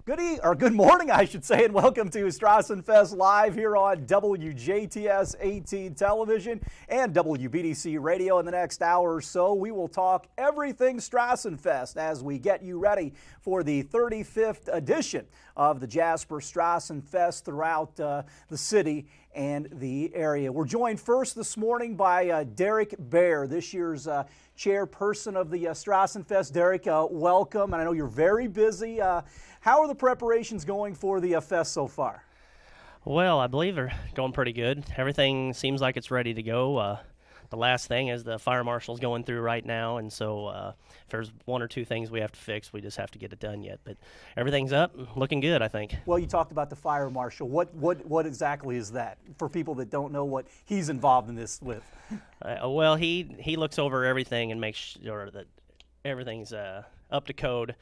Good morning, I should say, and welcome to Strassenfest live here on WJTS-18 television and WBDC radio. In the next hour or so, we will talk everything Strassenfest as we get you ready for the 35th edition of the Jasper Strassenfest throughout the city and the area. We're joined first this morning by Derek Baer, this year's chairperson of the Strassenfest. Derek, welcome, and I know you're very busy. How are the preparations going for the fest so far? Well, I believe they're going pretty good. Everything seems like it's ready to go. The last thing is the fire marshal's going through right now, and so if there's one or two things we have to fix, we just have to get it done yet. But everything's up, looking good, I think. Well, you talked about the fire marshal. What exactly is that for people that don't know what he's involved in this with? Well, he looks over everything and makes sure that everything's up to code.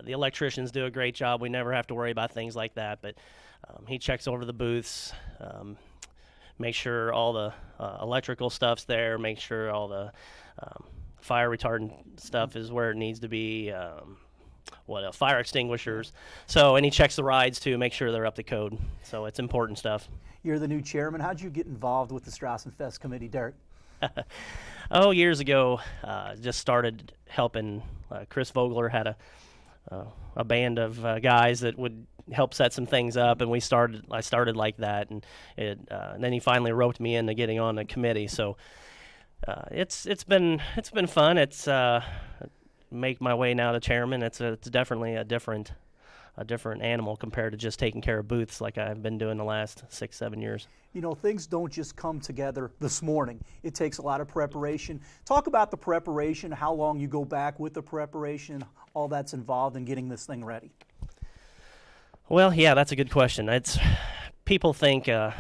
The electricians do a great job. We never have to worry about things like that, but he checks over the booths, make sure all the electrical stuff's there, make sure all the fire retardant stuff is where it needs to be, fire extinguishers. So, and he checks the rides too, make sure they're up to code. So it's important stuff. You're the new chairman. How'd you get involved with the Strassenfest committee, Derek? Years ago, just started helping. Chris Vogler had a band of guys that would help set some things up, and I started like that, and then he finally roped me into getting on the committee. So it's been fun. It's make my way now to chairman. It's definitely a different animal compared to just taking care of booths like I've been doing the last 6-7 years. You know, things don't just come together this morning. It takes a lot of preparation. Talk about the preparation, how long you go back with the preparation, all that's involved in getting this thing ready. Well, yeah, that's a good question. People think, I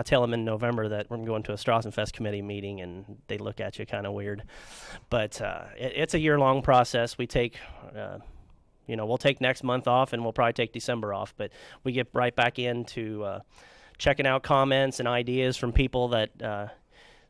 tell them in November that we're going to a Strassenfest committee meeting, and they look at you kind of weird. But it's a year-long process. We take... we'll take next month off, and we'll probably take December off, but we get right back into checking out comments and ideas from people that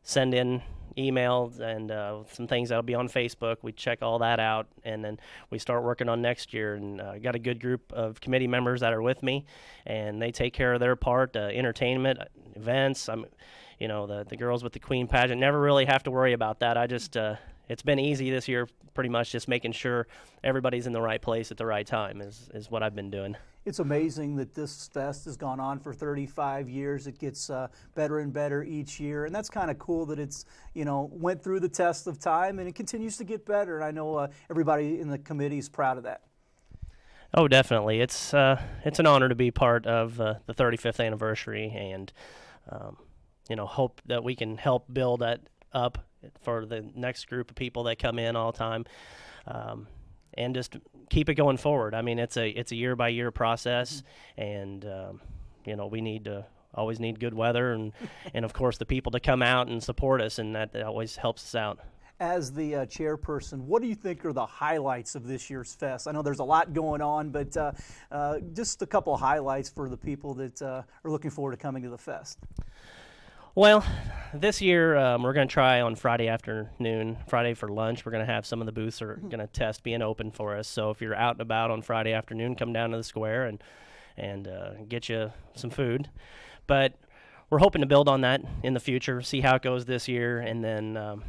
send in emails and some things that'll be on Facebook. We check all that out, and then we start working on next year, and got a good group of committee members that are with me, and they take care of their part, entertainment, events. The girls with the Queen pageant never really have to worry about that. I just... It's been easy this year, pretty much just making sure everybody's in the right place at the right time is what I've been doing. It's amazing that this fest has gone on for 35 years. It gets better and better each year, and that's kind of cool that it's, went through the test of time, and it continues to get better. And I know everybody in the committee is proud of that. Oh, definitely. It's an honor to be part of the 35th anniversary, and hope that we can help build that up for the next group of people that come in all the time, and just keep it going forward. I mean, it's a year by year process, and we always need good weather, and of course the people to come out and support us, and that always helps us out. As the chairperson, what do you think are the highlights of this year's fest? I know there's a lot going on, but just a couple of highlights for the people that are looking forward to coming to the fest. Well, this year we're going to try on Friday afternoon, Friday for lunch. We're going to have some of the booths are going to test being open for us. So if you're out and about on Friday afternoon, come down to the square and get you some food. But we're hoping to build on that in the future, see how it goes this year, and then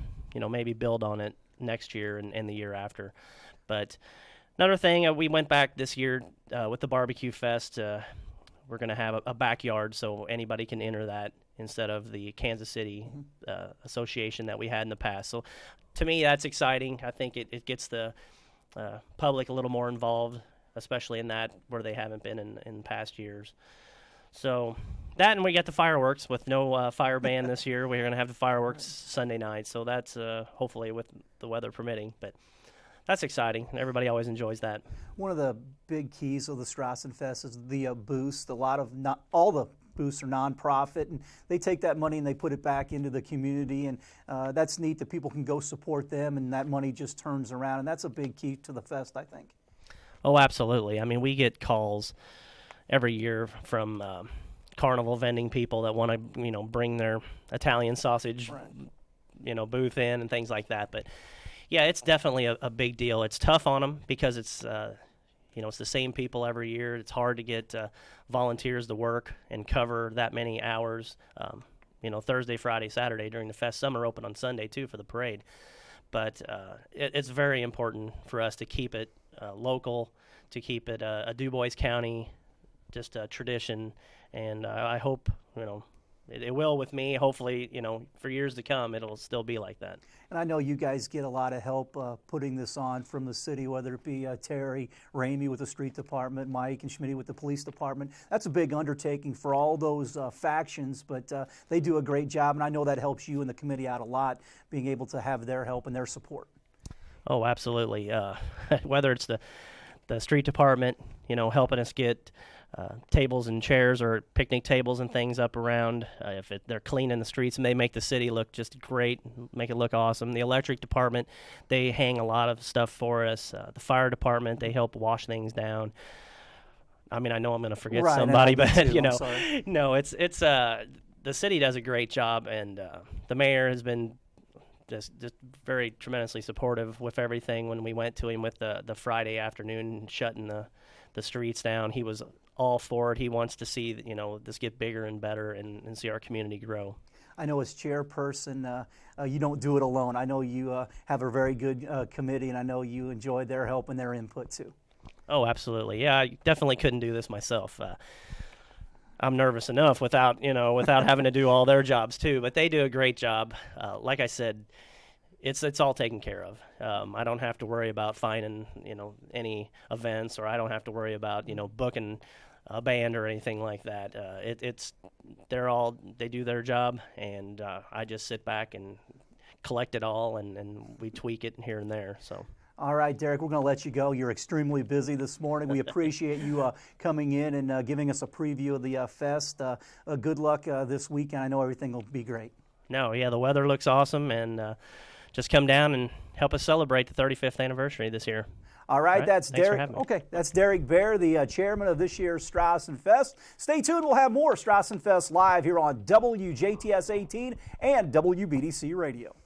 maybe build on it next year and the year after. But another thing, we went back this year with the barbecue fest. We're going to have a backyard so anybody can enter that, instead of the Kansas City association that we had in the past. So to me, that's exciting. I think it gets the public a little more involved, especially in that where they haven't been in past years. So that, and we got the fireworks with no fire ban this year. We're going to have the fireworks Sunday night, so that's hopefully with the weather permitting. But that's exciting. Everybody always enjoys that. One of the big keys of the Strassenfest is the boost. All the booths are nonprofit, and they take that money and they put it back into the community, and that's neat that people can go support them, and that money just turns around, and that's a big key to the fest, I think. Oh, absolutely. I mean, we get calls every year from carnival vending people that want to, bring their Italian sausage, booth in and things like that. But yeah, it's definitely a big deal. It's tough on them because it's, it's the same people every year. It's hard to get volunteers to work and cover that many hours. Thursday, Friday, Saturday during the fest. Some are open on Sunday too for the parade. But it's very important for us to keep it local, to keep it a DuBois County, just a tradition. And I hope, it will with me. Hopefully, for years to come, it'll still be like that. And I know you guys get a lot of help putting this on from the city, whether it be Terry, Ramey with the street department, Mike and Schmitty with the police department. That's a big undertaking for all those factions, but they do a great job, and I know that helps you and the committee out a lot, being able to have their help and their support. Oh, absolutely. Whether it's the street department, helping us get tables and chairs or picnic tables and things up around. They're cleaning the streets and they make the city look just great, make it look awesome. The electric department, they hang a lot of stuff for us. The fire department, they help wash things down. I mean, I know I'm going to forget somebody, but no, it's the city does a great job, and the mayor has been just very tremendously supportive with everything. When we went to him with the Friday afternoon shutting the streets down, he was all for it. He wants to see this get bigger and better and see our community grow. I know as chairperson, you don't do it alone. I know you have a very good committee, and I know you enjoy their help and their input too. Oh, absolutely. Yeah, I definitely couldn't do this myself. I'm nervous enough without having to do all their jobs too, but they do a great job. Like I said, it's all taken care of. I don't have to worry about finding, any events, or I don't have to worry about, booking a band or anything like that. They do their job, and I just sit back and collect it all, and we tweak it here and there. So. All right, Derek, we're going to let you go. You're extremely busy this morning. We appreciate you coming in and giving us a preview of the fest. Good luck this weekend. I know everything will be great. No, yeah, the weather looks awesome, and just come down and help us celebrate the 35th anniversary this year. All right, that's Derek. Okay, that's Derek Baer, the chairman of this year's Strassenfest. Stay tuned. We'll have more Strassenfest live here on WJTS-18 and WBDC Radio.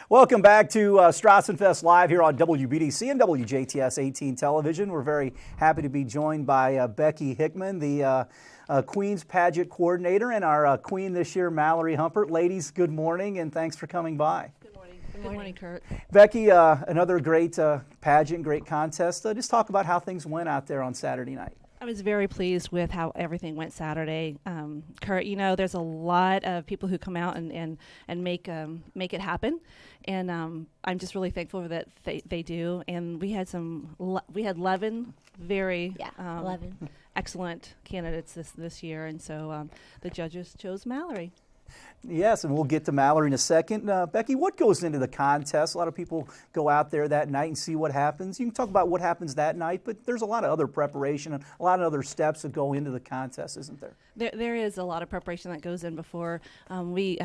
Welcome back to Strassenfest Live here on WBDC and WJTS-18 television. We're very happy to be joined by Becky Hickman, the Queen's Pageant Coordinator, and our Queen this year, Mallory Humpert. Ladies, good morning, and thanks for coming by. Good morning, Kurt. Becky, another great pageant, great contest. Just talk about how things went out there on Saturday night. I was very pleased with how everything went Saturday. Kurt, there's a lot of people who come out and make it happen, and I'm just really thankful that they do. And we had 11 very 11 excellent candidates this year, and so the judges chose Mallory. Yes, and we'll get to Mallory in a second. Becky, what goes into the contest? A lot of people go out there that night and see what happens. You can talk about what happens that night, but there's a lot of other preparation and a lot of other steps that go into the contest, isn't there? There is a lot of preparation that goes in before we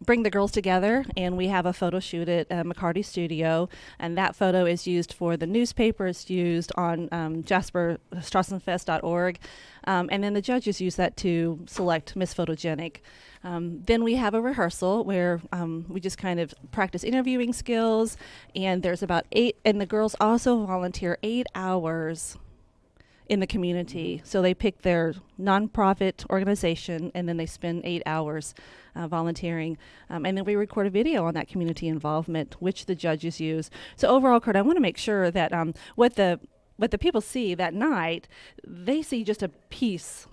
bring the girls together, and we have a photo shoot at McCarty Studio, and that photo is used for the newspaper. It's used on Strassenfest.org, and then the judges use that to select Miss Photogenic. Then we have a rehearsal where we just kind of practice interviewing skills, and there's about 8, and the girls also volunteer 8 hours in the community. So they pick their nonprofit organization, and then they spend 8 hours volunteering. And then we record a video on that community involvement, which the judges use. So overall, Kurt, I want to make sure that what the people see that night, they see just a piece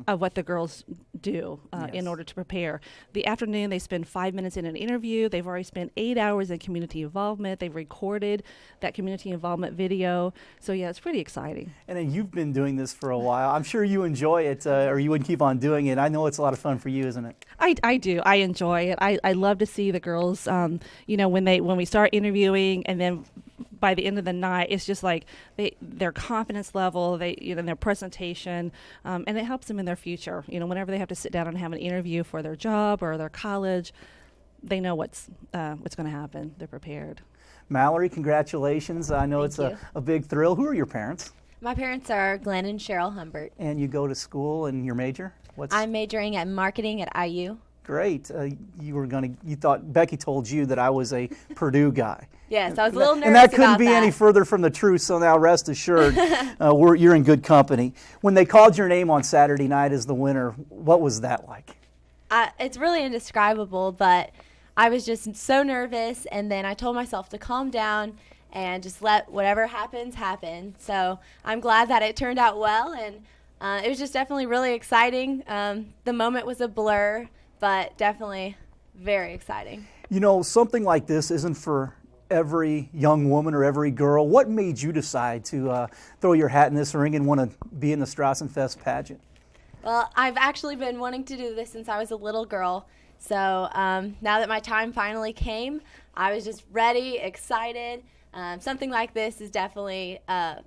of what the girls do in order to prepare. The afternoon, they spend 5 minutes in an interview. They've already spent 8 hours in community involvement. They've recorded that community involvement video. So, yeah, it's pretty exciting. And then you've been doing this for a while. I'm sure you enjoy it, or you wouldn't keep on doing it. I know it's a lot of fun for you, isn't it? I do. I enjoy it. I love to see the girls, when we start interviewing, and then by the end of the night, it's just like their confidence level, their presentation, and it helps them in their future. Whenever they have to sit down and have an interview for their job or their college, they know what's going to happen. They're prepared. Mallory, congratulations. I know it's a big thrill. Who are your parents? My parents are Glenn and Cheryl Humbert. And you go to school, and your major? I'm majoring at marketing at IU. Great. You thought Becky told you that I was a Purdue guy. Yes, I was a little nervous and that couldn't about be any further from the truth, so now rest assured, you're in good company. When they called your name on Saturday night as the winner, what was that like? It's really indescribable, but I was just so nervous, and then I told myself to calm down and just let whatever happens, happen. So I'm glad that it turned out well, and it was just definitely really exciting. The moment was a blur, but definitely very exciting. You know, something like this isn't for every young woman or every girl. What made you decide to throw your hat in this ring and want to be in the Strassenfest pageant? Well, I've actually been wanting to do this since I was a little girl. So now that my time finally came, I was just ready, excited. Something like this is definitely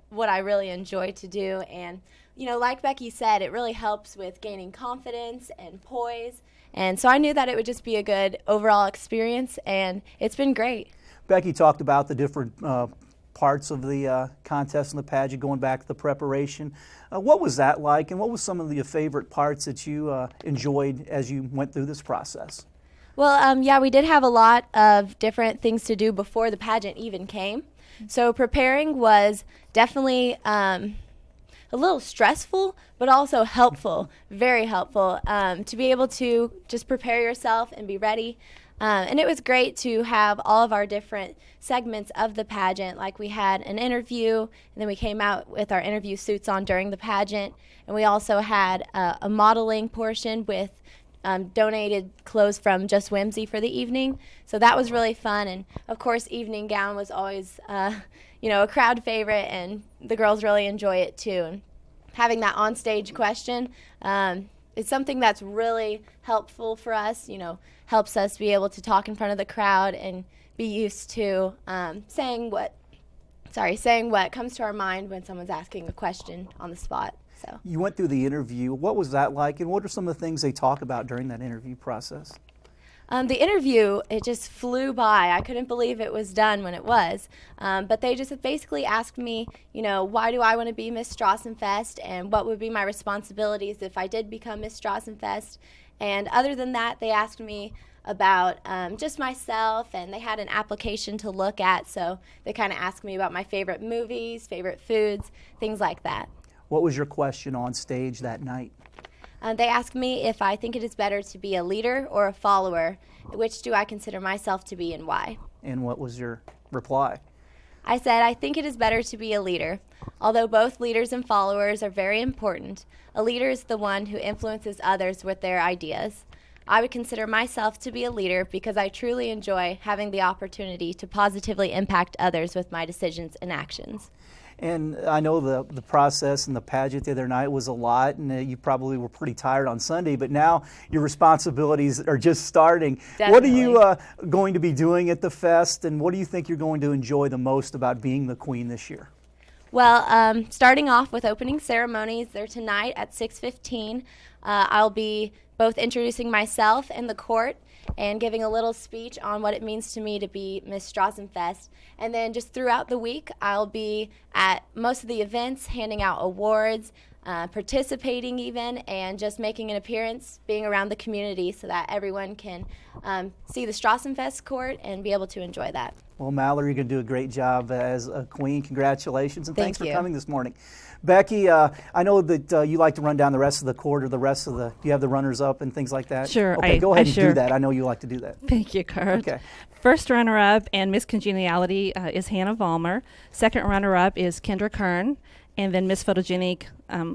what I really enjoy to do. And, you know, like Becky said, it really helps with gaining confidence and poise. And so I knew that it would just be a good overall experience, and it's been great. Becky talked about the different parts of the contest and the pageant, going back to the preparation. What was that like, and what was some of your favorite parts that you enjoyed as you went through this process? Well, yeah, we did have a lot of different things to do before the pageant even came. So preparing was definitely a little stressful, but also helpful, very helpful, to be able to just prepare yourself and be ready. And it was great to have all of our different segments of the pageant. Like we had an interview, and then we came out with our interview suits on during the pageant. And we also had a modeling portion with donated clothes from Just Whimsy for the evening. So that was really fun. And of course, evening gown was always, a crowd favorite, and the girls really enjoy it too. And having that onstage question is something that's really helpful for us, helps us be able to talk in front of the crowd and be used to saying what comes to our mind when someone's asking a question on the spot. So you went through the interview. What was that like, and what are some of the things they talk about during that interview process? The interview, it just flew by. I couldn't believe it was done when it was. But they just basically asked me, why do I want to be Miss Strassenfest, and what would be my responsibilities if I did become Miss Strassenfest. And other than that, they asked me about just myself, and they had an application to look at, so they kind of asked me about my favorite movies, favorite foods, things like that. What was your question on stage that night? They asked me if I think it is better to be a leader or a follower. Which do I consider myself to be, and why? And what was your reply? I said, I think it is better to be a leader. Although both leaders and followers are very important, a leader is the one who influences others with their ideas. I would consider myself to be a leader because I truly enjoy having the opportunity to positively impact others with my decisions and actions. And I know the process and the pageant the other night was a lot, and you probably were pretty tired on Sunday, but now your responsibilities are just starting. Definitely. What are you going to be doing at the fest, and what do you think you're going to enjoy the most about being the queen this year? Well, starting off with opening ceremonies, they're tonight at 6:15. I'll be both introducing myself and the court and giving a little speech on what it means to me to be Miss Strassenfest. And then just throughout the week, I'll be at most of the events, handing out awards, participating even, and just making an appearance, being around the community so that everyone can see the Strassenfest court and be able to enjoy that. Well, Mallory, you're going to do a great job as a queen. Congratulations, and thanks for you. coming this morning. Becky, I know that you like to run down the rest of the court, or do you have the runners up and things like that? Sure. Okay, go ahead and sure do that. I know you like to do that. Thank you, Kurt. Okay. First runner-up and Miss Congeniality is Hannah Vollmer. Second runner-up is Kendra Kern. And then Miss Photogenic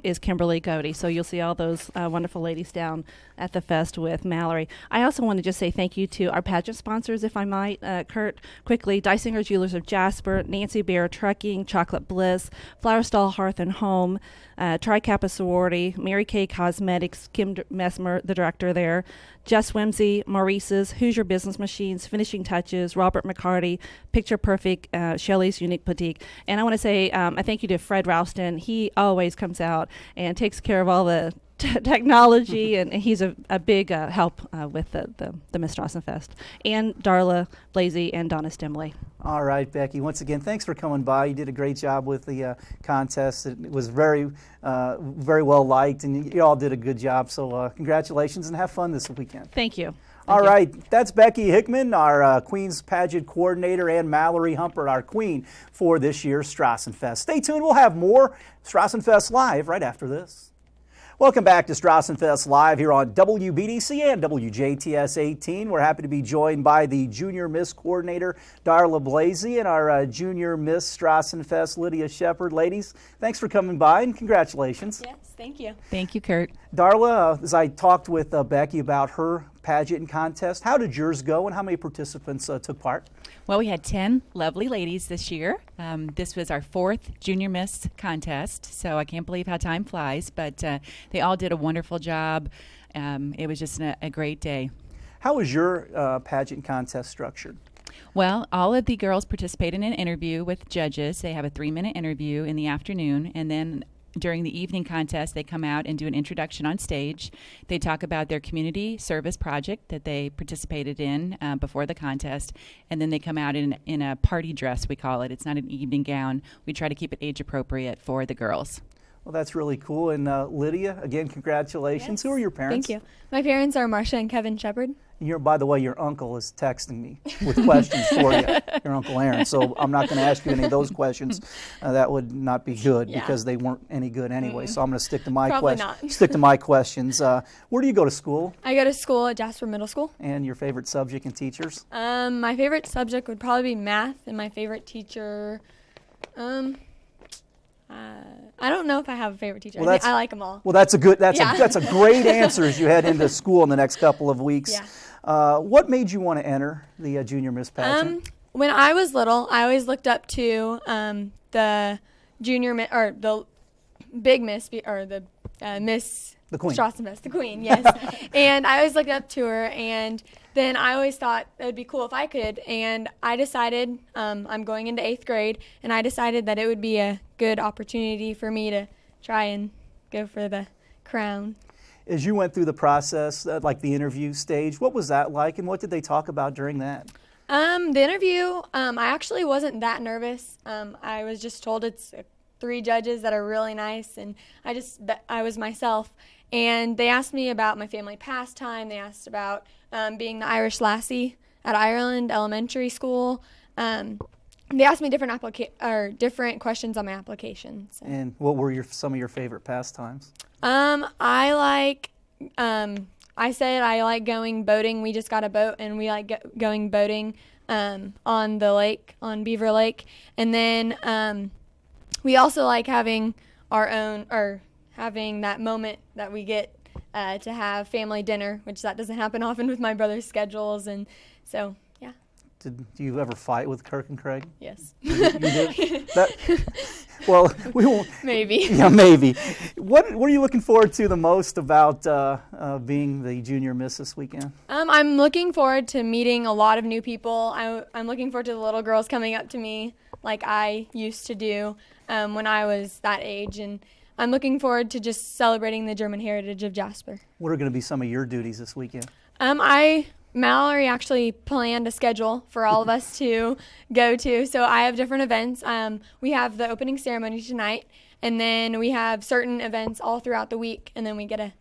is Kimberly Godey. So you'll see all those wonderful ladies down at the fest with Mallory. I also want to just say thank you to our pageant sponsors, if I might, Kurt, quickly. Dysinger Jewelers of Jasper, Nancy Bear Trucking, Chocolate Bliss, Flower Stall Hearth and Home, Tri Kappa Sorority, Mary Kay Cosmetics, Kim Messmer, the director there, Just Whimsy, Maurice's, Hoosier Business Machines, Finishing Touches, Robert McCarty, Picture Perfect, Shelley's Unique Boutique. And I want to say a thank you to Fred Rouston. He always comes out and takes care of all the technology, and he's a big help with the Miss Strassenfest. And Darla Blasey and Donna Stimley. All right, Becky, once again, thanks for coming by. You did a great job with the contest. It was very well liked, and you all did a good job. So congratulations, and have fun this weekend. Thank you. All right, that's Becky Hickman, our Queen's Pageant Coordinator, and Mallory Humpert, our Queen for this year's Strassenfest. Stay tuned, we'll have more Strassenfest Live right after this. Welcome back to Strassenfest Live here on WBDC and WJTS-18. We're happy to be joined by the Junior Miss Coordinator, Darla Blasey, and our Junior Miss Strassenfest, Lydia Shepard. Ladies, thanks for coming by, and congratulations. Yes, thank you. Thank you, Kurt. Darla, as I talked with Becky about her pageant and contest, how did yours go, and how many participants took part? Well, we had 10 lovely ladies this year. This was our 4th Junior Miss contest, so I can't believe how time flies, but they all did a wonderful job. It was just a great day. How was your pageant contest structured? Well, all of the girls participate in an interview with judges. They have a 3-minute interview in the afternoon, and then during the evening contest, they come out and do an introduction on stage. They talk about their community service project that they participated in before the contest, and then they come out in a party dress, we call it. It's not an evening gown. We try to keep it age appropriate for the girls. Well, that's really cool. And Lydia, again, congratulations. Yes. Who are your parents? Thank you. My parents are Marcia and Kevin Shepard. By the way, your uncle is texting me with questions for you, your Uncle Aaron. So I'm not going to ask you any of those questions. That would not be good because they weren't any good anyway. So I'm going to stick to my questions. Stick to my questions. Where do you go to school? I go to school at Jasper Middle School. And your favorite subject and teachers? My favorite subject would probably be math, and my favorite teacher, I don't know if I have a favorite teacher. Well, I like them all. Well, that's a great answer as you head into school in the next couple of weeks. Yeah. What made you want to enter the Junior Miss pageant? When I was little, I always looked up to the or the big Miss, or the Miss The Queen. Strassenfest, the Queen, yes. And I always looked up to her, and then I always thought it would be cool if I could. And I decided, I'm going into 8th grade, and I decided that it would be a good opportunity for me to try and go for the crown. As you went through the process, like the interview stage, what was that like, and what did they talk about during that? The interview, I actually wasn't that nervous. I was just told it's 3 judges that are really nice, and I was myself. And they asked me about my family pastime. They asked about being the Irish lassie at Ireland Elementary School. They asked me different questions on my application. So. And what were some of your favorite pastimes? I said I like going boating. We just got a boat, and we like going boating on the lake, on Beaver Lake. And then we also like having our own, or having that moment that we get to have family dinner, which that doesn't happen often with my brother's schedules. And so, yeah. Do you ever fight with Kirk and Craig? Yes. You did? Well, we won't. Maybe. Yeah, maybe. What are you looking forward to the most about being the Junior Miss this weekend? I'm looking forward to meeting a lot of new people. I'm looking forward to the little girls coming up to me like I used to do when I was that age. And I'm looking forward to just celebrating the German heritage of Jasper. What are going to be some of your duties this weekend? Mallory actually planned a schedule for all of us to go to. So I have different events. We have the opening ceremony tonight, and then we have certain events all throughout the week, and then we get to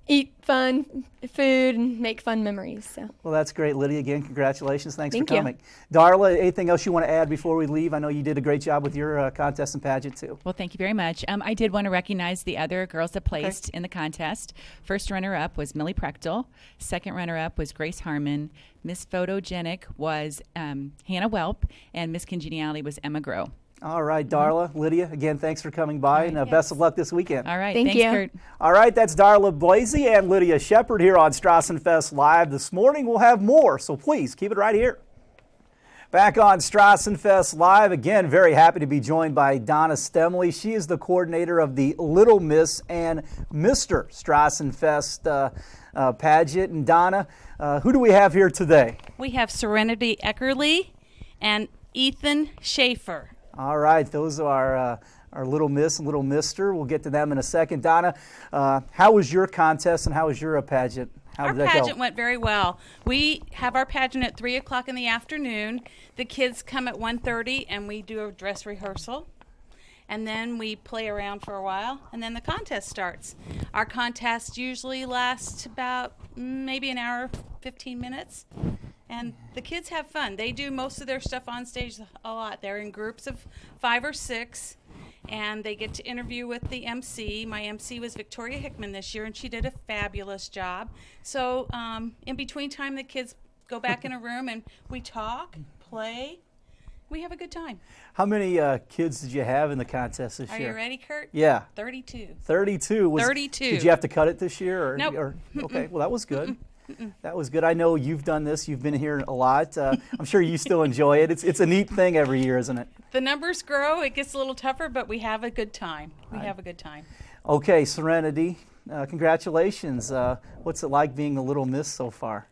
eat fun food and make fun memories. So. Well, that's great, Lydia. Again, congratulations. Thanks for Thank you. coming. Darla, anything else you want to add before we leave? I know you did a great job with your contest and pageant, too. Well, thank you very much. I did want to recognize the other girls that placed in the contest. First runner-up was Millie Prechtel. Second runner-up was Grace Harmon. Miss Photogenic was Hannah Welp. And Miss Congeniality was Emma Groh. All right, Darla, Lydia, again, thanks for coming by, and best of luck this weekend. All right, thanks, Kurt. All right, that's Darla Blasey and Lydia Shepard here on Strassenfest Live this morning. We'll have more, so please keep it right here. Back on Strassenfest Live, again, very happy to be joined by Donna Stemley. She is the coordinator of the Little Miss and Mr. Strassenfest pageant. And Donna, who do we have here today? We have Serenity Eckerly and Ethan Schaefer. All right, those are our little miss and little mister. We'll get to them in a second. Donna, how was your contest and how was your pageant? How did that go? Our pageant went very well. We have our pageant at 3 o'clock in the afternoon. The kids come at 1:30 and we do a dress rehearsal. And then we play around for a while and then the contest starts. Our contest usually lasts about maybe an hour, 15 minutes. And the kids have fun. They do most of their stuff on stage a lot. They're in groups of 5 or 6. And they get to interview with the MC. My MC was Victoria Hickman this year, and she did a fabulous job. So in between time, the kids go back in a room, and we talk, play. We have a good time. How many kids did you have in the contest this Are year? you ready, Kurt? Yeah. 32. 32. 32. Did you have to cut it this year? Or, Nope. Okay, well, that was good. That was good. I know you've done this. You've been here a lot. I'm sure you still enjoy it. It's a neat thing every year, isn't it? The numbers grow. It gets a little tougher, but we have a good time. We have a good time. Okay, Serenity, congratulations. What's it like being the little miss so far?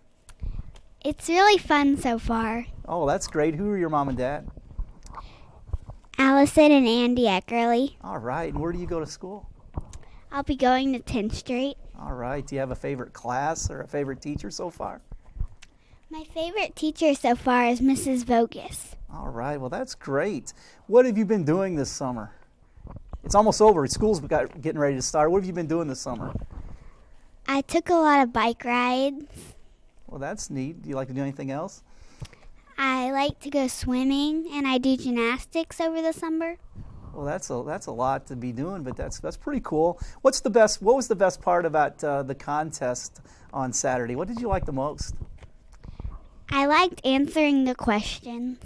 It's really fun so far. Oh, that's great. Who are your mom and dad? Allison and Andy Eckerly. All right. And where do you go to school? I'll be going to 10th Street. All right. Do you have a favorite class or a favorite teacher so far? My favorite teacher so far is Mrs. Vogus. All right. Well, that's great. What have you been doing this summer? It's almost over. School's getting ready to start. What have you been doing this summer? I took a lot of bike rides. Well, that's neat. Do you like to do anything else? I like to go swimming, and I do gymnastics over the summer. Well, that's a lot to be doing, but that's pretty cool. What was the best part about the contest on Saturday? What did you like the most? I liked answering the questions.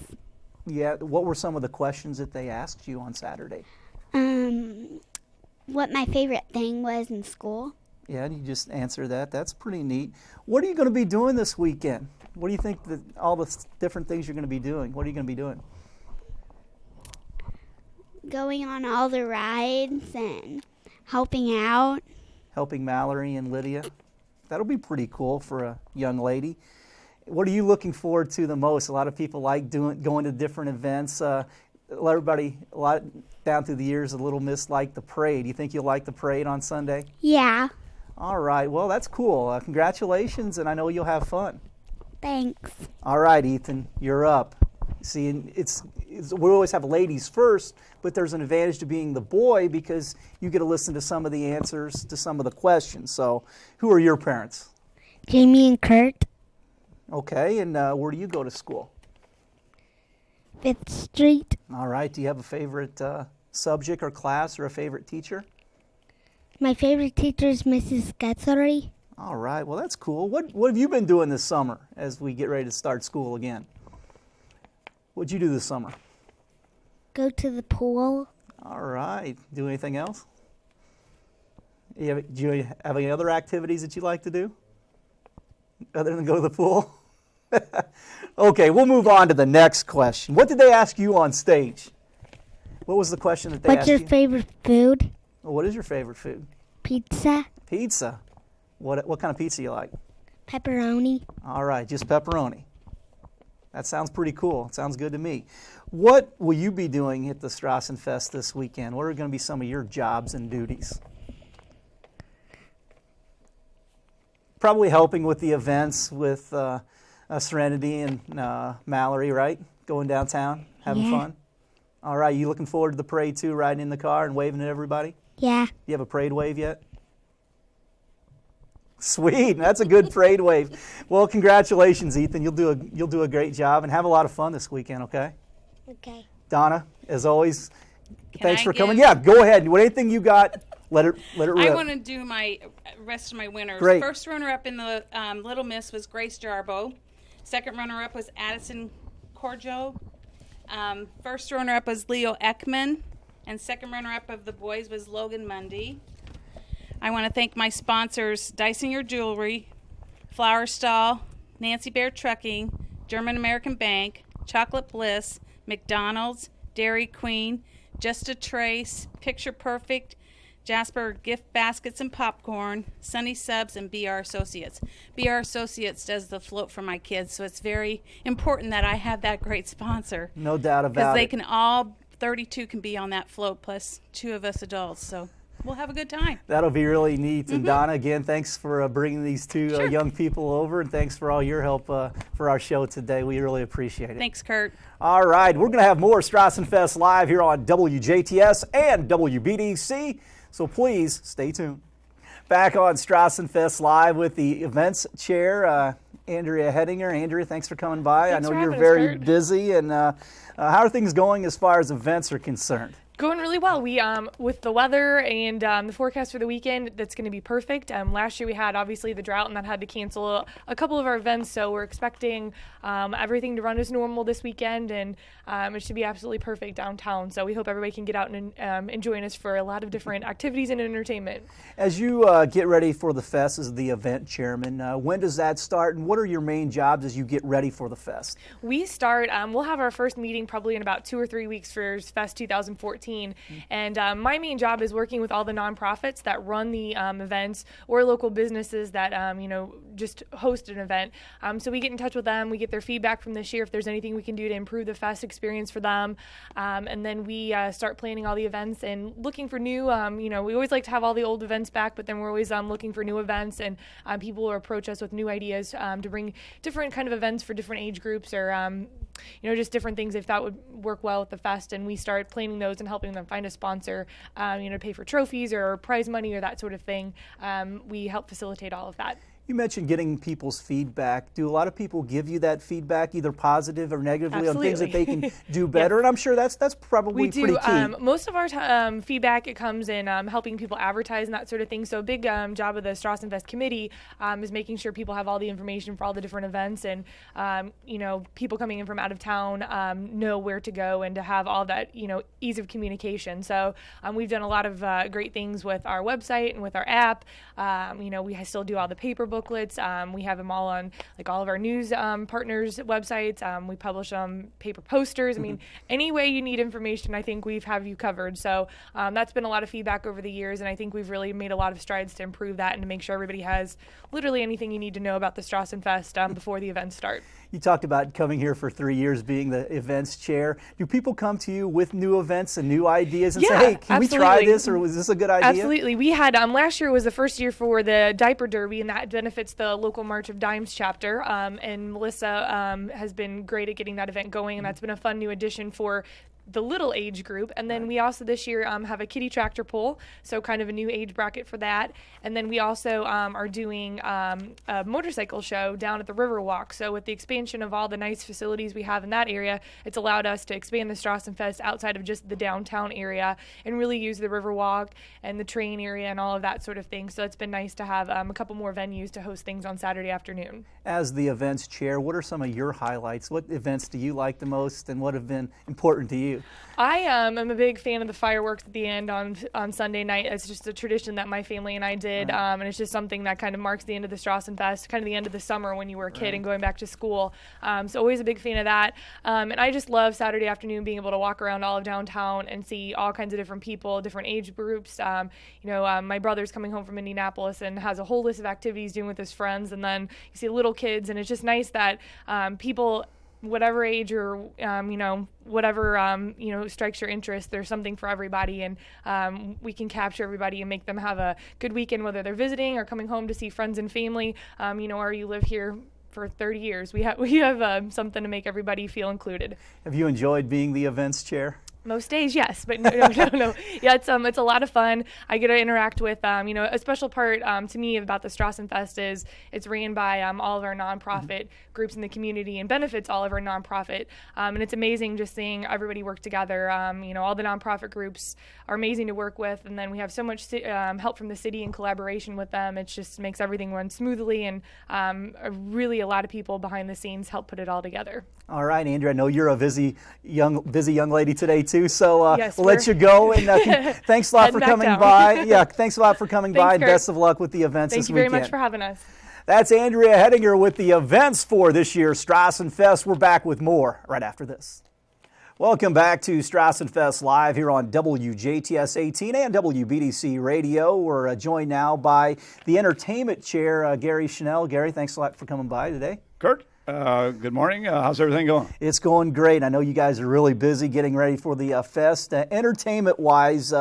Yeah, what were some of the questions that they asked you on Saturday? What my favorite thing was in school. Yeah, and you just answer that. That's pretty neat. What are you going to be doing this weekend? What do you think that all the different things you're going to be doing? What are you going to be doing? Going on all the rides and helping out. Helping Mallory and Lydia. That'll be pretty cool for a young lady. What are you looking forward to the most? A lot of people like going to different events. Everybody, a lot down through the years, a little miss like the parade. You think you'll like the parade on Sunday? Yeah. All right. Well, that's cool. Congratulations, and I know you'll have fun. Thanks. All right, Ethan, you're up. See, we always have ladies first, but there's an advantage to being the boy because you get to listen to some of the answers to some of the questions. So, who are your parents? Jamie and Kurt. Okay, and where do you go to school? 5th Street. All right. Do you have a favorite subject or class or a favorite teacher? My favorite teacher is Mrs. Guthrie. All right. Well, that's cool. What have you been doing this summer as we get ready to start school again? What'd you do this summer? Go to the pool. All right. Do anything else? Do you have any other activities that you like to do other than go to the pool? Okay, we'll move on to the next question. What did they ask you on stage? What was the question that they asked you? What's your favorite food? Well, what is your favorite food? Pizza. Pizza. What kind of pizza you like? Pepperoni. All right, just pepperoni. That sounds pretty cool. It sounds good to me. What will you be doing at the Strassenfest this weekend? What are going to be some of your jobs and duties? Probably helping with the events with Serenity and Mallory, right? Going downtown, having fun. All right, you looking forward to the parade too, riding in the car and waving at everybody? Yeah. You have a parade wave yet? Sweet, that's a good parade wave. Well, congratulations, Ethan. You'll do a great job and have a lot of fun this weekend. Okay. Okay. Donna, as always, thanks I for coming. give- Yeah, go ahead. Anything you got, let it rip. I want to do my rest of my winners. Great. First runner-up in the Little Miss was Grace Jarbo. Second runner-up was Addison Corjo. First runner-up was Leo Ekman. And second runner-up of the boys was Logan Mundy. I want to thank my sponsors, Dysinger Jewelry, Flower Stall, Nancy Bear Trucking, German American Bank, Chocolate Bliss, McDonald's, Dairy Queen, Just a Trace, Picture Perfect, Jasper Gift Baskets and Popcorn, Sunny Subs, and BR Associates. BR Associates does the float for my kids, so it's very important that I have that great sponsor. No doubt about Because it. they can all 32 can be on that float, plus 2 of us adults. So we'll have a good time. That'll be really neat. And Donna, again, thanks for bringing these two young people over, and thanks for all your help for our show today. We really appreciate it. Thanks, Kurt. All right, we're going to have more Strassenfest live here on WJTS and WBDC, so please stay tuned. Back on Strassenfest Live with the events chair, Andrea Hedinger. Andrea, thanks for coming by. Thanks I know for you're having us, very Kurt. busy, and how are things going as far as events are concerned? Going really well. We with the weather and the forecast for the weekend, that's going to be perfect. Last year we had obviously the drought and that had to cancel a couple of our events, so we're expecting everything to run as normal this weekend, and it should be absolutely perfect downtown. So we hope everybody can get out and join us for a lot of different activities and entertainment. As you get ready for the fest as the event chairman, when does that start, and what are your main jobs as you get ready for the fest? We start, we'll have our first meeting probably in about 2 or 3 weeks for Fest 2014. And my main job is working with all the nonprofits that run the events or local businesses that, just host an event. So we get in touch with them. We get their feedback from this year if there's anything we can do to improve the fest experience for them. And then we start planning all the events and looking for new, we always like to have all the old events back, but then we're always looking for new events, and people will approach us with new ideas to bring different kind of events for different age groups, or just different things if that would work well with the fest. And we start planning those and helping them find a sponsor, to pay for trophies or prize money or that sort of thing. We help facilitate all of that. You mentioned getting people's feedback. Do a lot of people give you that feedback, either positive or negatively, on things that they can do better? Yes. And I'm sure that's probably pretty key. Most of our feedback, it comes in helping people advertise and that sort of thing. So a big job of the Strassenfest committee is making sure people have all the information for all the different events, and people coming in from out of town know where to go, and to have all that ease of communication. So we've done a lot of great things with our website and with our app. We still do all the paper booklets. We have them all on all of our news partners' websites. We publish paper posters. I mean, any way you need information, I think we have you covered. So that's been a lot of feedback over the years, and I think we've really made a lot of strides to improve that and to make sure everybody has literally anything you need to know about the Strassenfest before the events start. You talked about coming here for 3 years, being the events chair. Do people come to you with new events and new ideas and say, hey, can we try this, or was this a good idea? Absolutely. We had, last year was the first year for the Diaper Derby, and that benefits the local March of Dimes chapter. And Melissa has been great at getting that event going, and that's been a fun new addition for the little age group. And then we also this year have a kiddie tractor pull, so kind of a new age bracket for that. And then we also are doing a motorcycle show down at the Riverwalk. So with the expansion of all the nice facilities we have in that area, it's allowed us to expand the Strassenfest outside of just the downtown area and really use the Riverwalk and the train area and all of that sort of thing. So it's been nice to have a couple more venues to host things on Saturday afternoon. As the events chair, what are some of your highlights? What events do you like the most, and what have been important to you? I am a big fan of the fireworks at the end on Sunday night. It's just a tradition that my family and I did, and it's just something that kind of marks the end of the Strassenfest, kind of the end of the summer when you were a kid and going back to school. So always a big fan of that. And I just love Saturday afternoon being able to walk around all of downtown and see all kinds of different people, different age groups. My brother's coming home from Indianapolis and has a whole list of activities doing with his friends, and then you see little kids, and it's just nice that people, whatever age or whatever strikes your interest, there's something for everybody, and we can capture everybody and make them have a good weekend, whether they're visiting or coming home to see friends and family, or you live here for 30 years. We have something to make everybody feel included. Have you enjoyed being the events chair? Most days, yes, but no. Yeah, it's a lot of fun. I get to interact with, a special part to me about the Strassenfest is it's ran by all of our nonprofit groups in the community and benefits all of our nonprofit. And it's amazing just seeing everybody work together. All the nonprofit groups are amazing to work with, and then we have so much help from the city in collaboration with them. It just makes everything run smoothly, and really a lot of people behind the scenes help put it all together. All right, Andrea, I know you're a busy young lady today too, so yes, we'll let you go. And thanks a lot for coming by. Yeah, thanks a lot for coming by, and Kurt. best of luck with the events Thank this you weekend. very much for having us. That's Andrea Hedinger with the events for this year's Strassenfest. We're back with more right after this. Welcome back to Strassenfest Live here on WJTS-18 and WBDC Radio. We're joined now by the entertainment chair, Gary Chanel. Gary, thanks a lot for coming by today. Kurt, Good morning. How's everything going? It's going great. I know you guys are really busy getting ready for the fest. Entertainment-wise,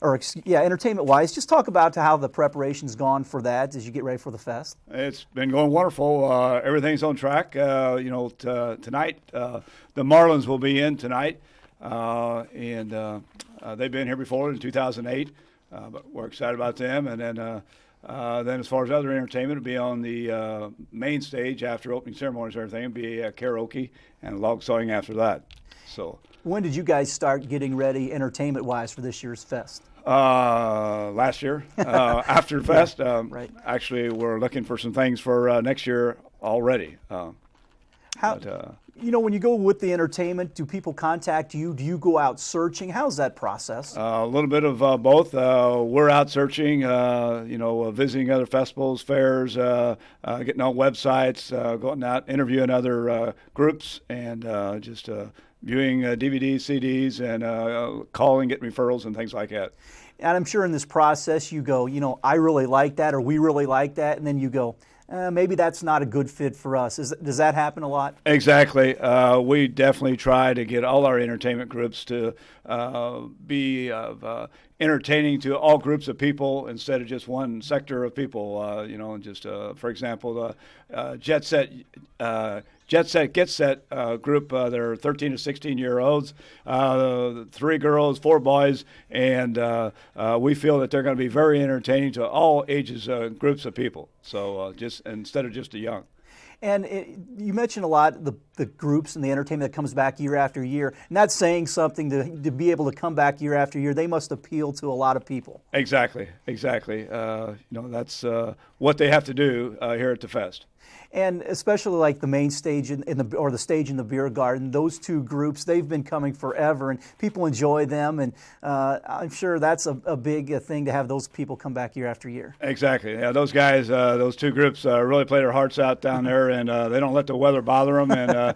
entertainment-wise, just talk about how the preparation's gone for that as you get ready for the fest. It's been going wonderful. Everything's on track. Tonight, the Marlins will be in tonight, and they've been here before in 2008, but we're excited about them. And then as far as other entertainment, it'll be on the main stage after opening ceremonies and everything. It'll be karaoke and log sawing after that. So. When did you guys start getting ready entertainment-wise for this year's fest? Last year, after the fest. Right. Actually, we're looking for some things for next year already. When you go with the entertainment, do people contact you? Do you go out searching? How's that process? A little bit of both. We're out searching, visiting other festivals, fairs, getting on websites, going out, interviewing other groups, and just viewing DVDs, CDs, and calling, getting referrals, and things like that. And I'm sure in this process you go, I really like that, or we really like that, and then you go, maybe that's not a good fit for us. Does that happen a lot? Exactly. We definitely try to get all our entertainment groups to be entertaining to all groups of people instead of just one sector of people. For example, Jet Set Get Set group, they're 13 to 16-year-olds, 3 girls, 4 boys, and we feel that they're going to be very entertaining to all ages groups of people. So just instead of just the young. And you mentioned a lot the groups and the entertainment that comes back year after year. And that's saying something to be able to come back year after year. They must appeal to a lot of people. Exactly. That's what they have to do here at the fest. And especially like the main stage or the stage in the beer garden, those two groups, they've been coming forever, and people enjoy them. And I'm sure that's a big thing to have those people come back year after year. Exactly. Yeah, those guys, those two groups really play their hearts out down there, and they don't let the weather bother them, and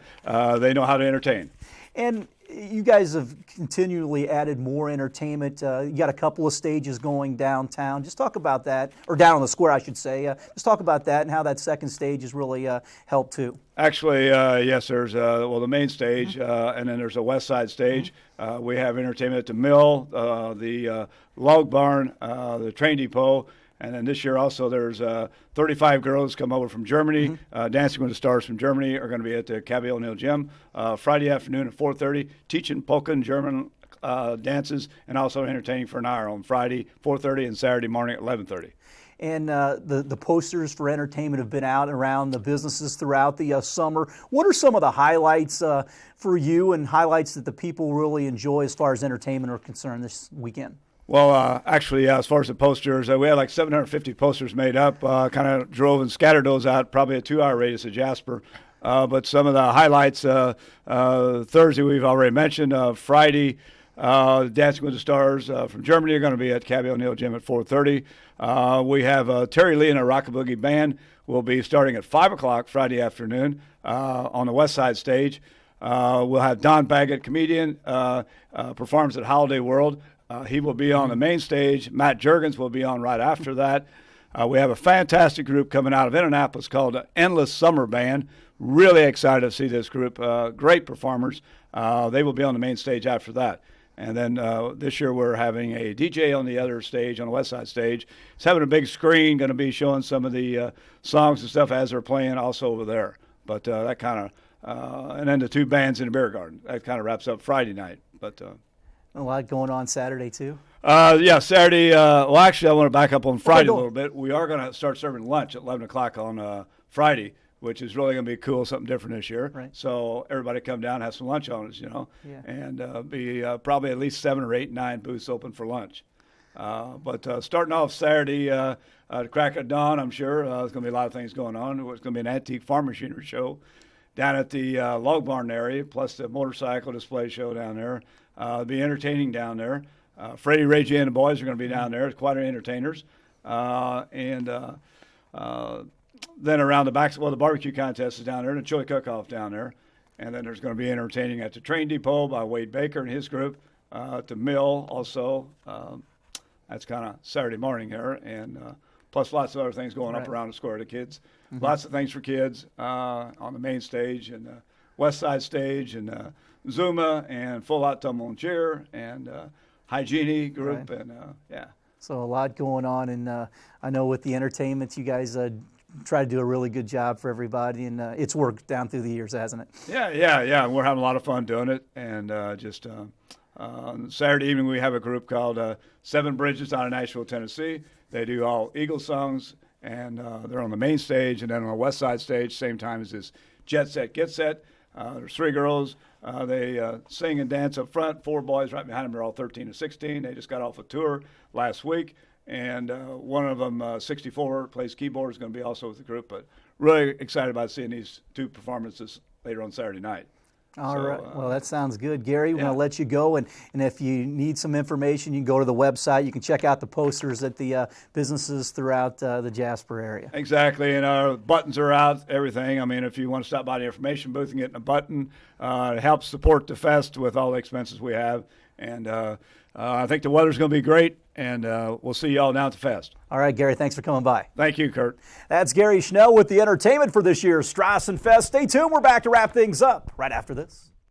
they know how to entertain. And you guys have continually added more entertainment. You got a couple of stages going downtown. Just talk about that, or down on the square, I should say. Just talk about that and how that second stage has really helped too. Actually, yes, there's the main stage, and then there's a west side stage. We have entertainment at the mill, the log barn, the train depot. And then this year also there's 35 girls come over from Germany. Dancing with the Stars from Germany are going to be at the Cabby O'Neill Gym Friday afternoon at 4:30, teaching polka and German dances, and also entertaining for an hour on Friday 4:30 and Saturday morning at 11:30. And the posters for entertainment have been out around the businesses throughout the summer. What are some of the highlights for you, and highlights that the people really enjoy as far as entertainment are concerned this weekend? Well, actually, as far as the posters, we had like 750 posters made up. Kind of drove and scattered those out, probably a 2-hour radius of Jasper. But some of the highlights, Thursday we've already mentioned. Friday, Dancing with the Stars from Germany are going to be at Cabby O'Neill Gym at 4:30. We have Terry Lee and a Rockaboogie Band will be starting at 5 o'clock Friday afternoon on the west side stage. We'll have Don Baggett, comedian, performs at Holiday World. He will be on the main stage. Matt Juergens will be on right after that. We have a fantastic group coming out of Indianapolis called Endless Summer Band. Really excited to see this group. Great performers. They will be on the main stage after that. And then this year we're having a DJ on the other stage, on the west side stage. He's having a big screen, going to be showing some of the songs and stuff as they're playing also over there. But that kind of, and then the 2 bands in the beer garden. That kind of wraps up Friday night. But a lot going on Saturday too. Yeah, Saturday. Actually, I want to back up on Friday a little bit. We are going to start serving lunch at 11 o'clock on Friday, which is really going to be cool, something different this year. Right. So everybody come down and have some lunch on us, Yeah. and be probably at least 7 or 8, 9 booths open for lunch. But starting off Saturday, the crack of dawn, I'm sure there's going to be a lot of things going on. It's going to be an antique farm machinery show down at the log barn area, plus the motorcycle display show down there. Be entertaining down there. Freddie, Ray J, and the boys are going to be down there. It's quite entertainers. And then around the back, the barbecue contest is down there, and the chili cook-off down there. And then there's going to be entertaining at the train depot by Wade Baker and his group. At the mill also. That's kind of Saturday morning there. And plus lots of other things going up around the square to kids. Lots of things for kids on the main stage and the west side stage, and Zuma and full out tumble and cheer and hygiene group, and yeah. So a lot going on, and I know with the entertainment, you guys try to do a really good job for everybody, and it's worked down through the years, hasn't it? Yeah. We're having a lot of fun doing it, and just Saturday evening we have a group called Seven Bridges out of Nashville, Tennessee. They do all Eagle songs, and they're on the main stage, and then on the west side stage, same time as this Jet Set, Get Set. There's 3 girls. They sing and dance up front. 4 boys right behind them. They're all 13 and 16. They just got off a tour last week, and one of them, 64, plays keyboard, is going to be also with the group. But really excited about seeing these 2 performances later on Saturday night. All right. Well, that sounds good. Gary, we're going to let you go. And if you need some information, you can go to the website. You can check out the posters at the businesses throughout the Jasper area. Exactly. And our buttons are out, everything. I mean, if you want to stop by the information booth and get a button, it helps support the fest with all the expenses we have. And I think the weather's going to be great. And we'll see you all down at the fest. All right, Gary, thanks for coming by. Thank you, Kurt. That's Gary Schnell with the entertainment for this year's Strassenfest. Stay tuned. We're back to wrap things up right after this.